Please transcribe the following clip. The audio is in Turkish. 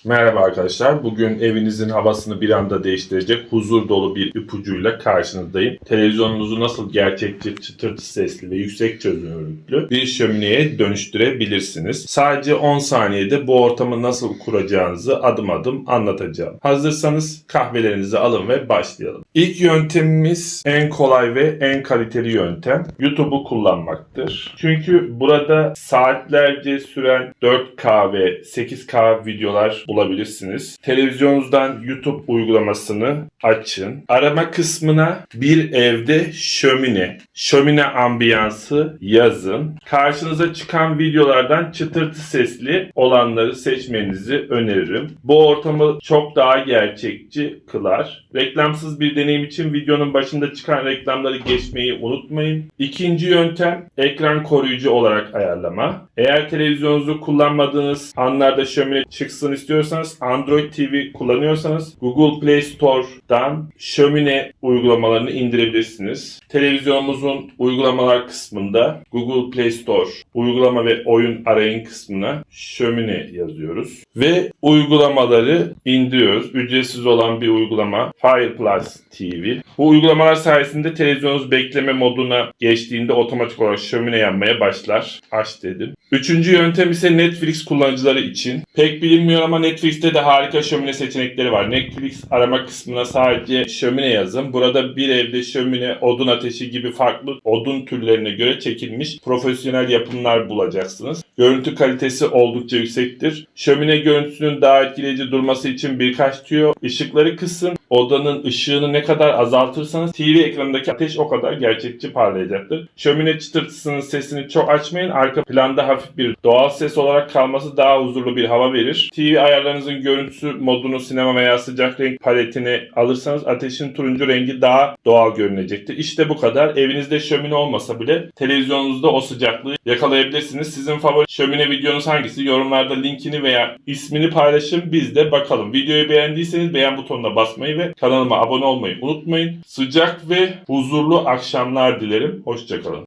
Merhaba arkadaşlar. Bugün evinizin havasını bir anda değiştirecek huzur dolu bir ipucuyla karşınızdayım. Televizyonunuzu nasıl gerçekçi, çıtırtı sesli ve yüksek çözünürlüklü bir şömineye dönüştürebilirsiniz? Sadece 10 saniyede bu ortamı nasıl kuracağınızı adım adım anlatacağım. Hazırsanız kahvelerinizi alın ve başlayalım. İlk yöntemimiz en kolay ve en kaliteli yöntem. YouTube'u kullanmaktır. Çünkü burada saatlerce süren 4K ve 8K videolar bulabilirsiniz. Televizyonunuzdan YouTube uygulamasını açın. Arama kısmına bir evde şömine ambiyansı yazın. Karşınıza çıkan videolardan çıtırtı sesli olanları seçmenizi öneririm. Bu ortamı çok daha gerçekçi kılar. Reklamsız bir deneyim için videonun başında çıkan reklamları geçmeyi unutmayın. İkinci yöntem ekran koruyucu olarak ayarlama. Eğer televizyonunuzu kullanmadığınız anlarda şömine çıksın istiyorsanız, Android TV kullanıyorsanız Google Play Store'dan şömine uygulamalarını indirebilirsiniz. Televizyonumuzun uygulamalar kısmında Google Play Store uygulama ve oyun arayın kısmına şömine yazıyoruz. Ve uygulamaları indiriyoruz. Ücretsiz olan bir uygulama Fire Plus TV. Bu uygulamalar sayesinde televizyonunuz bekleme moduna geçtiğinde otomatik olarak şömine yanmaya başlar. Aç dedim. Üçüncü yöntem ise Netflix kullanıcıları için. Pek bilinmiyor ama Netflix'te de harika şömine seçenekleri var. Netflix arama kısmına sadece şömine yazın. Burada bir evde şömine, odun ateşi gibi farklı odun türlerine göre çekilmiş profesyonel yapımlar bulacaksınız. Görüntü kalitesi oldukça yüksektir. Şömine görüntüsünün daha etkileyici durması için birkaç tüyo, ışıkları kısın. Odanın ışığını ne kadar azaltırsanız TV ekranındaki ateş o kadar gerçekçi parlayacaktır. Şömine çıtırtısının sesini çok açmayın. Arka planda hafif bir doğal ses olarak kalması daha huzurlu bir hava verir. TV ayarlarınızın görüntüsü modunu, sinema veya sıcak renk paletini alırsanız ateşin turuncu rengi daha doğal görünecektir. İşte bu kadar. Evinizde şömine olmasa bile televizyonunuzda o sıcaklığı yakalayabilirsiniz. Sizin favori şömine videonuz hangisi? Yorumlarda linkini veya ismini paylaşın. Biz de bakalım. Videoyu beğendiyseniz beğen butonuna basmayı ve kanalıma abone olmayı unutmayın. Sıcak ve huzurlu akşamlar dilerim. Hoşça kalın.